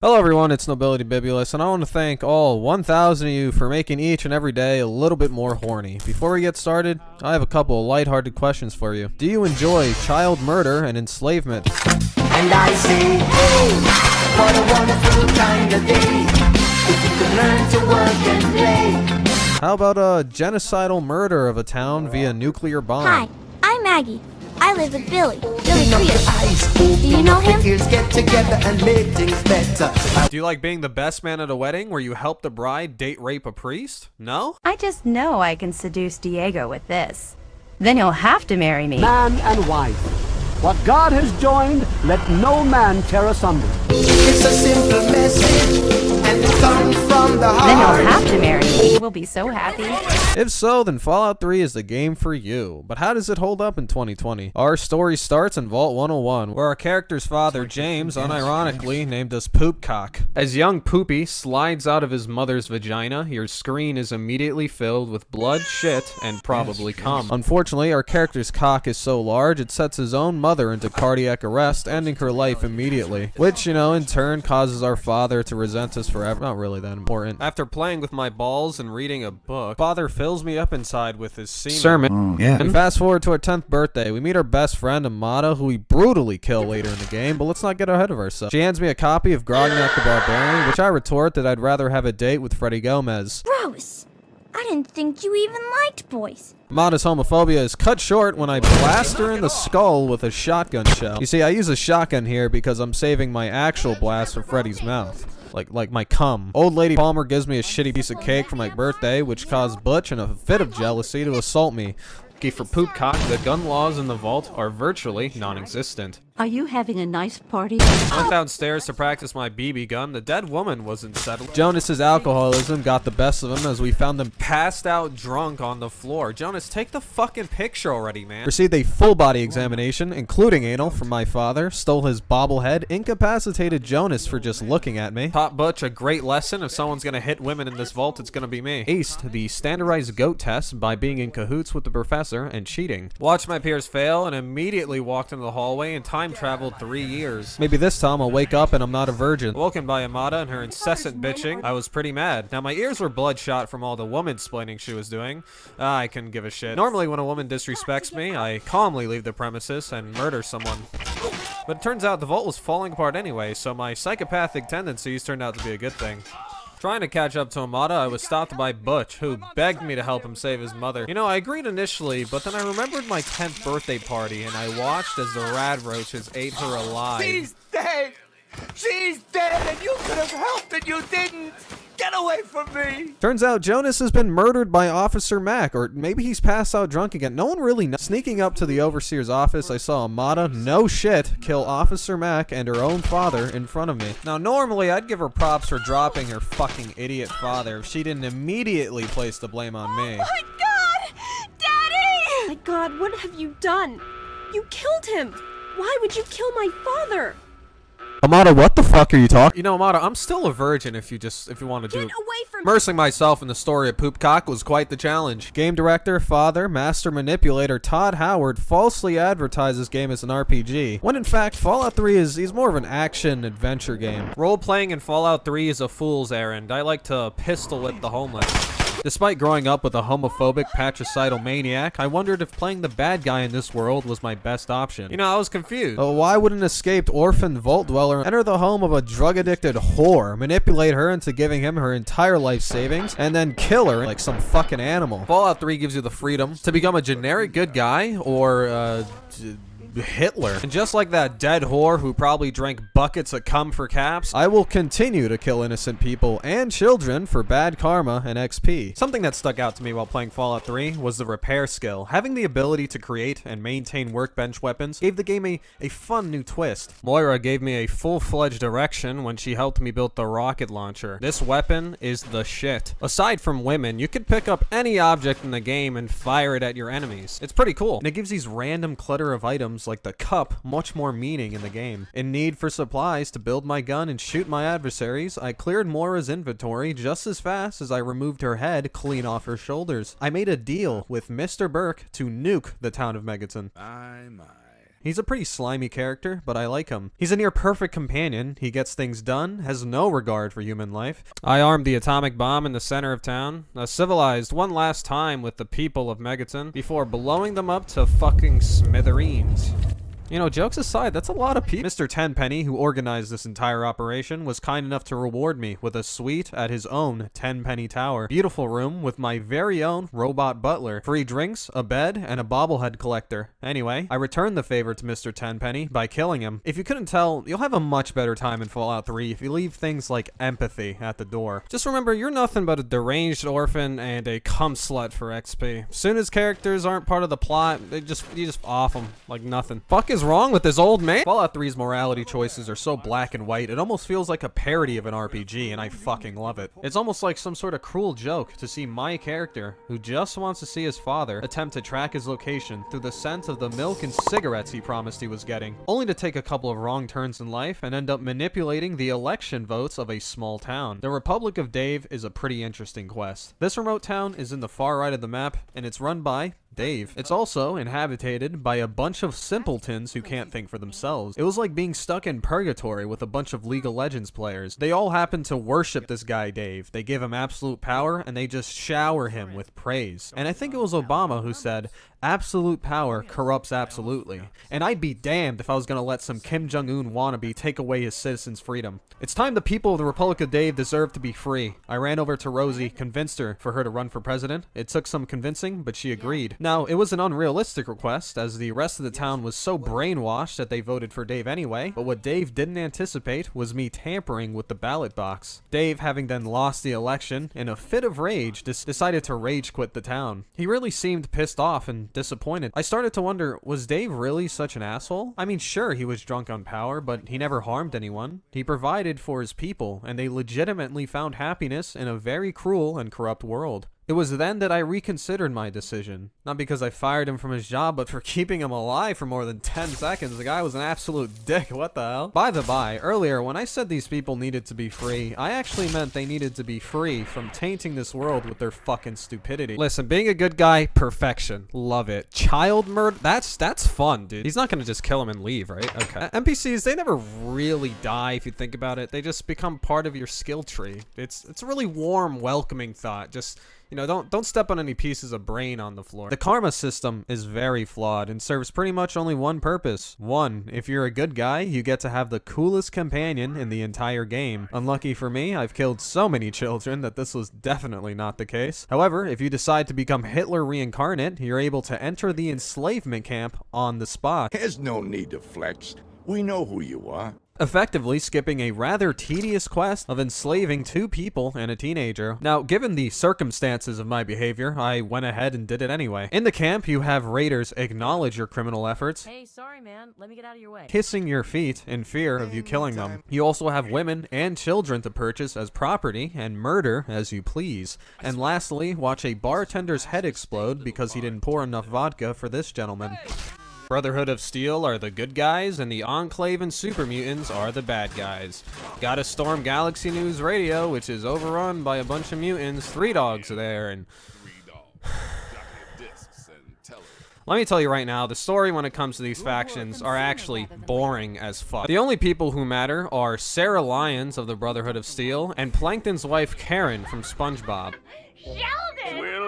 Hello everyone, it's Nobility Bibulus, and I want to thank all 1,000 of you for making each and every day a little bit more horny. Before we get started, I have a couple of lighthearted questions for you. Do you enjoy child murder and enslavement? And I say, hey, what a wonderful kind of day, if you can learn to work and play. How about a genocidal murder of a town via nuclear bomb? Hi, I'm Maggie. I live with Billy Prius. Do you know him? Get together and make things better. Do you like being the best man at a wedding where you help the bride date rape a priest? No? I just know I can seduce Diego with this. Then he'll have to marry me. Man and wife. What God has joined, let no man tear asunder. It's a simple message, and it comes from the heart. Then he'll have to marry me. We'll be so happy. If so, then Fallout 3 is the game for you. But how does it hold up in 2020? Our story starts in Vault 101, where our character's father, James, unironically named us Poopcock. As young Poopy slides out of his mother's vagina, your screen is immediately filled with blood, shit, and probably cum. Unfortunately, our character's cock is so large, it sets his own mother into cardiac arrest, ending her life immediately. Which, in turn causes our father to resent us forever. Not really that important. After playing with my balls and reading a book, father fills me up inside with his sermon. And fast forward to our 10th birthday, we meet our best friend Amada, who we brutally kill later in the game, but let's not get ahead of ourselves. She hands me a copy of Grognak the Barbarian, which I retort that I'd rather have a date with Freddy Gomez. Gross. I didn't think you even liked boys. Amada's homophobia is cut short when I blast her in the skull with a shotgun shell. You see, I use a shotgun here because I'm saving my actual blast for Freddy's mouth. Like my cum. Old Lady Palmer gives me a shitty piece of cake for my birthday, which caused Butch in a fit of jealousy to assault me. Lucky for Poopcock, the gun laws in the vault are virtually non-existent. Are you having a nice party? I went downstairs to practice my BB gun. The dead woman wasn't settled. Jonas's alcoholism got the best of him as we found him passed out drunk on the floor. Jonas, take the fucking picture already, man. Received a full body examination, including anal, from my father. Stole his bobblehead. Incapacitated Jonas for just looking at me. Taught Butch a great lesson. If someone's gonna hit women in this vault, it's gonna be me. Aced the standardized goat test by being in cahoots with the professor and cheating. Watched my peers fail and immediately walked into the hallway and time traveled 3 years. Maybe this time I'll wake up and I'm not a virgin. Woken by Amada and her incessant bitching, I was pretty mad. Now my ears were bloodshot from all the woman-splaining she was doing. I couldn't give a shit. Normally when a woman disrespects me, I calmly leave the premises and murder someone. But it turns out the vault was falling apart anyway, so my psychopathic tendencies turned out to be a good thing. Trying to catch up to Amada, I was stopped by Butch, who begged me to help him save his mother. I agreed initially, but then I remembered my 10th birthday party, and I watched as the rad roaches ate her alive. She's dead! She's dead, and you could have helped and you didn't! Get away from me! Turns out Jonas has been murdered by Officer Mac, or maybe he's passed out drunk again. No one really knows. Sneaking up to the overseer's office, I saw Amada, no shit, kill Officer Mac and her own father in front of me. Now, normally I'd give her props for dropping her fucking idiot father if she didn't immediately place the blame on me. My God! Daddy! My God, what have you done? You killed him! Why would you kill my father? Amada, what the fuck are you talking? Amada, I'm still a virgin if you want to do it. Get away from me! Immersing myself in the story of Poopcock was quite the challenge. Game director, father, master manipulator Todd Howard falsely advertised this game as an RPG, when in fact Fallout 3 is more of an action-adventure game. Role-playing in Fallout 3 is a fool's errand. I like to pistol whip the homeless. Despite growing up with a homophobic, patricidal maniac, I wondered if playing the bad guy in this world was my best option. I was confused. Why would an escaped orphan vault dweller enter the home of a drug-addicted whore, manipulate her into giving him her entire life savings, and then kill her like some fucking animal? Fallout 3 gives you the freedom to become a generic good guy, or, Hitler. And just like that dead whore who probably drank buckets of cum for caps, I will continue to kill innocent people and children for bad karma and XP. Something that stuck out to me while playing Fallout 3 was the repair skill. Having the ability to create and maintain workbench weapons gave the game a fun new twist. Moira gave me a full-fledged erection when she helped me build the rocket launcher. This weapon is the shit. Aside from women, you could pick up any object in the game and fire it at your enemies. It's pretty cool, and it gives these random clutter of items like the cup much more meaning in the game. In need for supplies to build my gun and shoot my adversaries, I cleared Moira's inventory just as fast as I removed her head clean off her shoulders. I made a deal with Mr. Burke to nuke the town of Megaton. My. He's a pretty slimy character, but I like him. He's a near perfect companion. He gets things done, has no regard for human life. I armed the atomic bomb in the center of town, civilized one last time with the people of Megaton before blowing them up to fucking smithereens. You know, jokes aside, that's a lot of people. Mr. Tenpenny, who organized this entire operation, was kind enough to reward me with a suite at his own Tenpenny Tower. Beautiful room with my very own robot butler. Free drinks, a bed, and a bobblehead collector. Anyway, I returned the favor to Mr. Tenpenny by killing him. If you couldn't tell, you'll have a much better time in Fallout 3 if you leave things like empathy at the door. Just remember, you're nothing but a deranged orphan and a cum slut for XP. Soon as characters aren't part of the plot, you just off them like nothing. Fuck is wrong with this old man? Fallout 3's morality choices are so black and white, it almost feels like a parody of an RPG, and I fucking love it. It's almost like some sort of cruel joke to see my character, who just wants to see his father, attempt to track his location through the scent of the milk and cigarettes he promised he was getting, only to take a couple of wrong turns in life and end up manipulating the election votes of a small town. The Republic of Dave is a pretty interesting quest. This remote town is in the far right of the map, and it's run by Dave. It's also inhabited by a bunch of simpletons who can't think for themselves. It was like being stuck in purgatory with a bunch of League of Legends players. They all happen to worship this guy Dave. They give him absolute power and they just shower him with praise. And I think it was Obama who said, "Absolute power corrupts absolutely." And I'd be damned if I was gonna let some Kim Jong-un wannabe take away his citizens' freedom. It's time the people of the Republic of Dave deserve to be free. I ran over to Rosie, convinced her for her to run for president. It took some convincing, but she agreed. Now, it was an unrealistic request, as the rest of the town was so brainwashed that they voted for Dave anyway, but what Dave didn't anticipate was me tampering with the ballot box. Dave, having then lost the election, in a fit of rage, decided to rage quit the town. He really seemed pissed off and disappointed. I started to wonder, was Dave really such an asshole? I mean, sure, he was drunk on power, but he never harmed anyone. He provided for his people, and they legitimately found happiness in a very cruel and corrupt world. It was then that I reconsidered my decision. Not because I fired him from his job, but for keeping him alive for more than 10 seconds. The guy was an absolute dick. What the hell? By the by, earlier when I said these people needed to be free, I actually meant they needed to be free from tainting this world with their fucking stupidity. Listen, being a good guy, perfection. Love it. Child murder, that's fun, dude. He's not gonna just kill him and leave, right? Okay. NPCs, they never really die if you think about it. They just become part of your skill tree. It's a really warm, welcoming thought. Just, you know, don't step on any pieces of brain on the floor. The karma system is very flawed and serves pretty much only one purpose. One, if you're a good guy, you get to have the coolest companion in the entire game. Unlucky for me, I've killed so many children that this was definitely not the case. However, if you decide to become Hitler reincarnate, you're able to enter the enslavement camp on the spot. There's no need to flex. We know who you are. Effectively skipping a rather tedious quest of enslaving 2 people and a teenager. Now, given the circumstances of my behavior, I went ahead and did it anyway. In the camp, you have raiders acknowledge your criminal efforts, Hey, sorry, man. Let me get out of your way. kissing your feet in fear of you killing them. You also have women and children to purchase as property and murder as you please. And lastly, watch a bartender's head explode because he didn't pour enough vodka for this gentleman. Brotherhood of Steel are the good guys, and the Enclave and Super Mutants are the bad guys. Gotta storm Galaxy News Radio, which is overrun by a bunch of mutants. 3 dogs are there, and let me tell you right now, the story when it comes to these factions are actually boring as fuck. The only people who matter are Sarah Lyons of the Brotherhood of Steel and Plankton's wife Karen from SpongeBob.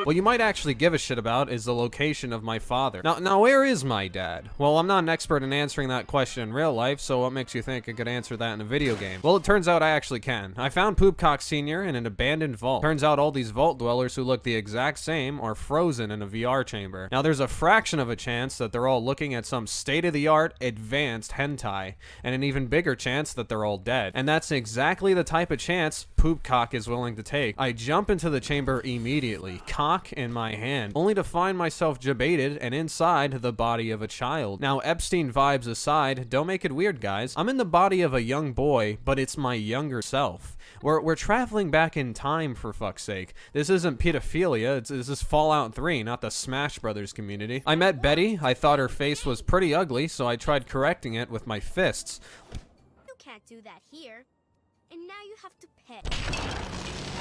What you might actually give a shit about is the location of my father. Now, where is my dad? Well, I'm not an expert in answering that question in real life, so what makes you think I could answer that in a video game? Well, it turns out I actually can. I found Poopcock Sr. in an abandoned vault. Turns out all these vault dwellers who look the exact same are frozen in a VR chamber. Now, there's a fraction of a chance that they're all looking at some state-of-the-art advanced hentai, and an even bigger chance that they're all dead. And that's exactly the type of chance Poopcock is willing to take. I jump into the chamber immediately, cock in my hand, only to find myself jebaited and inside the body of a child. Now, Epstein vibes aside, don't make it weird, guys. I'm in the body of a young boy, but it's my younger self. We're traveling back in time, for fuck's sake. This isn't pedophilia, this is Fallout 3, not the Smash Brothers community. I met Betty, I thought her face was pretty ugly, so I tried correcting it with my fists. You can't do that here. And now you have to pay.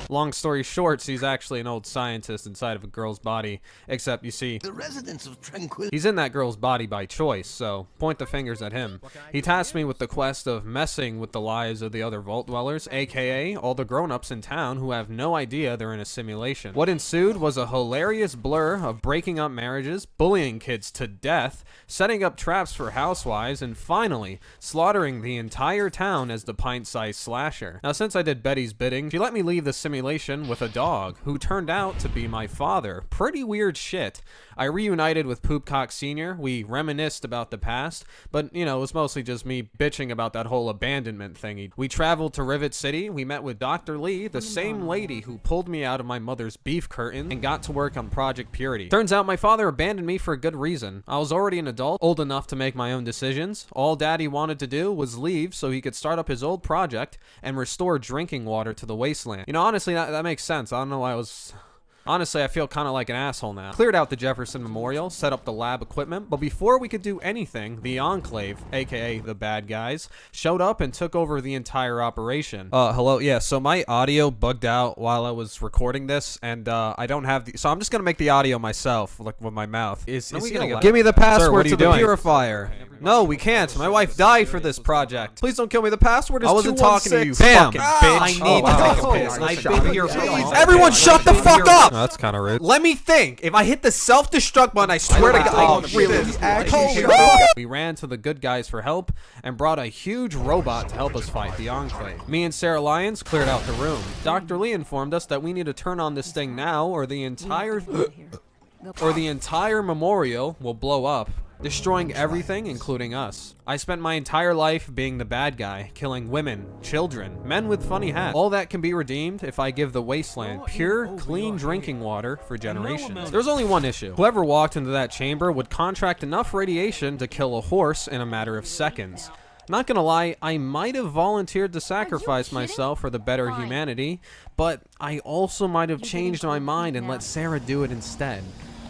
Long story short, he's actually an old scientist inside of a girl's body, except you see, The residents of Tranquil. he's in that girl's body by choice, so point the fingers at him. He tasked me with the quest of messing with the lives of the other Vault Dwellers, aka all the grown-ups in town who have no idea they're in a simulation. What ensued was a hilarious blur of breaking up marriages, bullying kids to death, setting up traps for housewives, and finally, slaughtering the entire town as the pint-sized slasher. Now, since I did Betty's bidding, she let me leave the simulation with a dog, who turned out to be my father. Pretty weird shit. I reunited with Poopcock Sr., we reminisced about the past, but, you know, it was mostly just me bitching about that whole abandonment thingy. We traveled to Rivet City, we met with Dr. Lee, the same lady who pulled me out of my mother's beef curtain, and got to work on Project Purity. Turns out my father abandoned me for a good reason. I was already an adult, old enough to make my own decisions. All Daddy wanted to do was leave so he could start up his old project and restore drinking water to the wasteland. You know, honestly, that makes sense. I don't know why I was... Honestly, I feel kind of like an asshole now. Cleared out the Jefferson Memorial, set up the lab equipment, but before we could do anything, the Enclave, aka the bad guys, showed up and took over the entire operation. Hello? Yeah, so my audio bugged out while I was recording this, and I don't have the... So I'm just gonna make the audio myself, like with my mouth. Give me the password to the purifier. No, we can't. My wife died for this project. Please don't kill me. The password is 216. I wasn't talking to you, fucking bitch. I need to take a piss. I've been here for everyone shut the fuck up! That's kind of rude. Let me think. If I hit the self-destruct button, I swear to God. We ran to the good guys for help and brought a huge robot to help us fight the Enclave. Me and Sarah Lyons cleared out the room. Dr. Lee informed us that we need to turn on this thing now or the entire memorial will blow up, destroying everything, including us. I spent my entire life being the bad guy, killing women, children, men with funny hats. All that can be redeemed if I give the wasteland pure, clean drinking water for generations. There's only one issue. Whoever walked into that chamber would contract enough radiation to kill a horse in a matter of seconds. Not gonna lie, I might have volunteered to sacrifice myself for the better humanity, but I also might have changed my mind and let Sarah do it instead.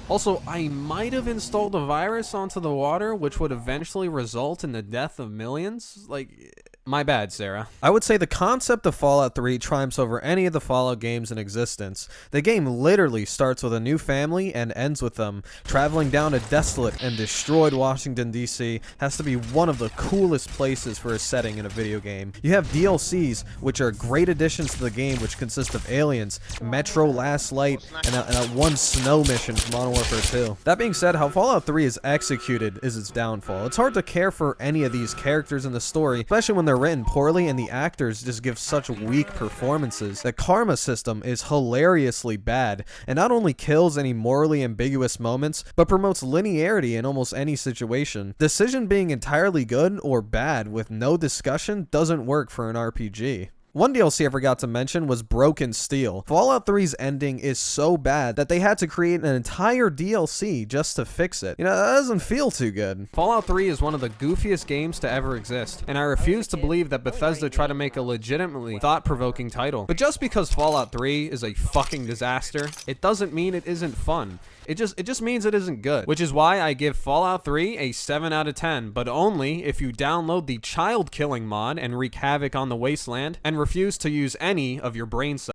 Also, I might have installed a virus onto the water, which would eventually result in the death of millions. Like, my bad, Sarah. I would say the concept of Fallout 3 triumphs over any of the Fallout games in existence. The game literally starts with a new family and ends with them. Traveling down a desolate and destroyed Washington, D.C. has to be one of the coolest places for a setting in a video game. You have DLCs, which are great additions to the game, which consist of aliens, Metro Last Light, and a one snow mission from Modern Warfare 2. That being said, how Fallout 3 is executed is its downfall. It's hard to care for any of these characters in the story, especially when they're written poorly and the actors just give such weak performances. The karma system is hilariously bad and not only kills any morally ambiguous moments, but promotes linearity in almost any situation. Decision being entirely good or bad with no discussion doesn't work for an RPG. One DLC I forgot to mention was Broken Steel. Fallout 3's ending is so bad that they had to create an entire DLC just to fix it. You know, that doesn't feel too good. Fallout 3 is one of the goofiest games to ever exist, and I refuse to believe that Bethesda tried to make a legitimately thought-provoking title. But just because Fallout 3 is a fucking disaster, it doesn't mean it isn't fun. It just means it isn't good, which is why I give Fallout 3 a 7 out of 10, but only if you download the child killing mod and wreak havoc on the wasteland and refuse to use any of your brain cells.